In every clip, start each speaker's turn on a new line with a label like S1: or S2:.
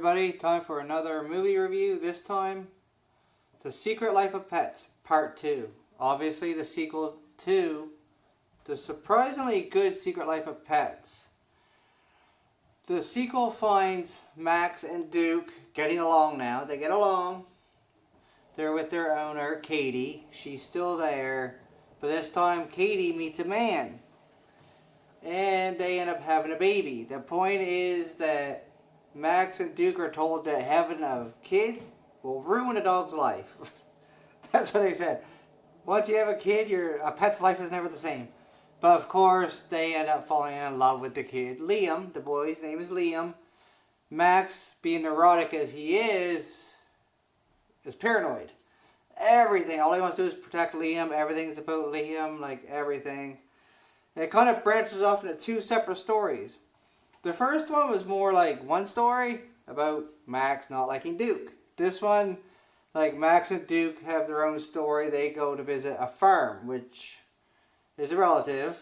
S1: everybody, time for another movie review. This time, The Secret Life of Pets, Part 2. Obviously the sequel to the surprisingly good Secret Life of Pets. The sequel finds Max and Duke getting along now. They get along. They're with their owner, Katie. She's still there. But this time, Katie meets a man. And they end up having a baby. The point is that Max and Duke are told that having a kid will ruin a dog's life. That's what they said. Once you have a kid, a pet's life is never the same. But of course, they end up falling in love with the kid. Liam, the boy's name is Liam. Max, being neurotic as he is paranoid. Everything, all he wants to do is protect Liam. Everything's about Liam, like everything. It kind of branches off into two separate stories. The first one was more like one story about Max not liking Duke. This one, like Max and Duke have their own story. They go to visit a farm, which is a relative.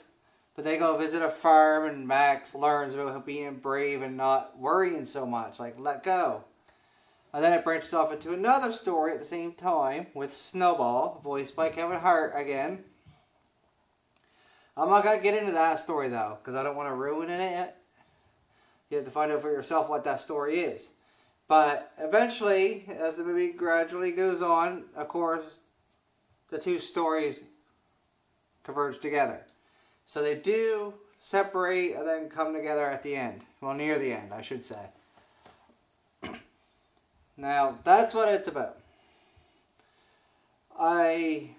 S1: But they go visit a farm and Max learns about being brave and not worrying so much. Like, let go. And then it branches off into another story at the same time with Snowball, voiced by Kevin Hart again. I'm not going to get into that story though, because I don't want to ruin it yet. You have to find out for yourself what that story is. But eventually, as the movie gradually goes on, of course, the two stories converge together. So they do separate and then come together at the end. Well, near the end, I should say. Now, that's what it's about. I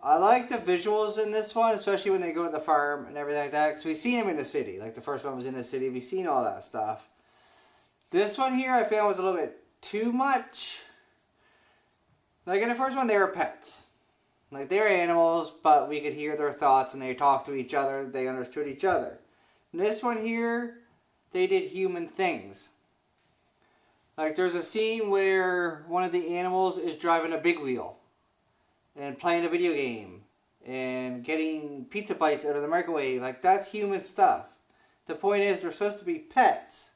S1: like the visuals in this one, especially when they go to the farm and everything like that. Because we've seen them in the city. Like the first one was in the city. We've seen all that stuff. This one here I found was a little bit too much. Like in the first one, they were pets. Like they were animals, but we could hear their thoughts and they talked to each other. They understood each other. In this one here, they did human things. Like there's a scene where one of the animals is driving a big wheel. And playing a video game. And getting pizza bites out of the microwave. Like, that's human stuff. The point is, they're supposed to be pets.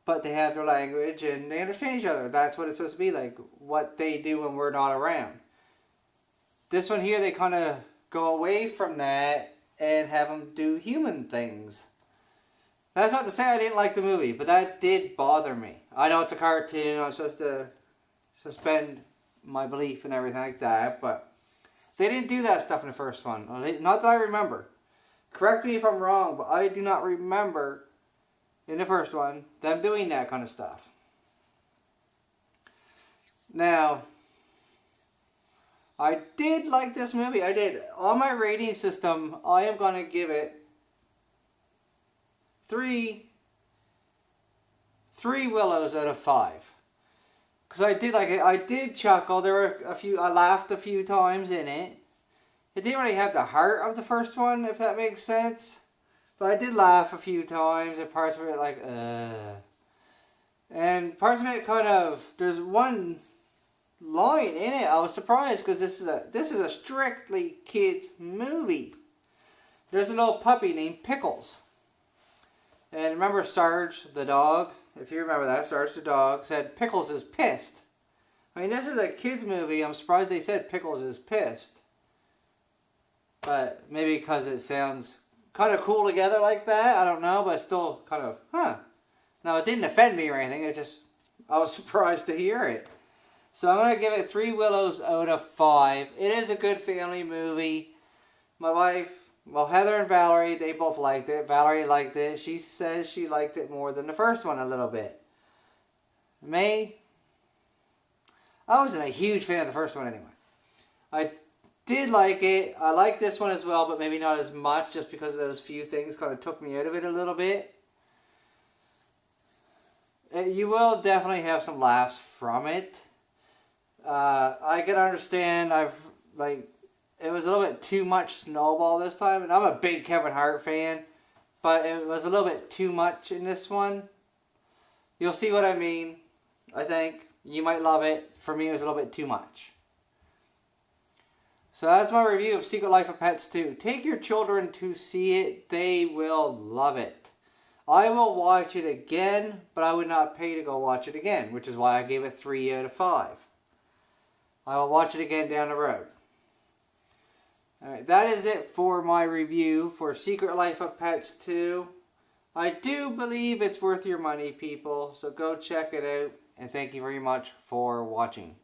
S1: But they have their language and they understand each other. That's what it's supposed to be like. What they do when we're not around. This one here, they kind of go away from that. And have them do human things. That's not to say I didn't like the movie. But that did bother me. I know it's a cartoon. I'm supposed to suspend my belief and everything like that, but they didn't do that stuff in the first one. Not that I remember. Correct me if I'm wrong, but I do not remember in the first one them doing that kind of stuff. Now, I did like this movie. I did. On my rating system, I am going to give it three Willows out of 5. Because I did like it. I did chuckle. There were I laughed a few times in it. It didn't really have the heart of the first one, if that makes sense. But I did laugh a few times, and parts of it like, And parts of it kind of, there's one line in it. I was surprised because this is a strictly kids movie. There's a little puppy named Pickles. And remember Sarge the dog? If you remember that, Sarge the dog said Pickles is pissed. I mean, this is a kids movie. I'm surprised they said Pickles is pissed. But maybe because it sounds kind of cool together like that. I don't know, but still kind of, huh. Now, it didn't offend me or anything. I was surprised to hear it. So I'm going to give it 3 Willows out of 5. It is a good family movie. My wife, well, Heather and Valerie, they both liked it. Valerie liked it. She says she liked it more than the first one a little bit. Me, I wasn't a huge fan of the first one anyway. I did like it. I like this one as well, but maybe not as much just because of those few things kind of took me out of it a little bit. You will definitely have some laughs from it. I can understand it was a little bit too much Snowball this time. And I'm a big Kevin Hart fan. But it was a little bit too much in this one. You'll see what I mean. I think. You might love it. For me, it was a little bit too much. So that's my review of Secret Life of Pets 2. Take your children to see it. They will love it. I will watch it again, but I would not pay to go watch it again, which is why I gave it 3 out of 5. I will watch it again down the road. Alright, that is it for my review for Secret Life of Pets 2. I do believe it's worth your money, people, so go check it out, and thank you very much for watching.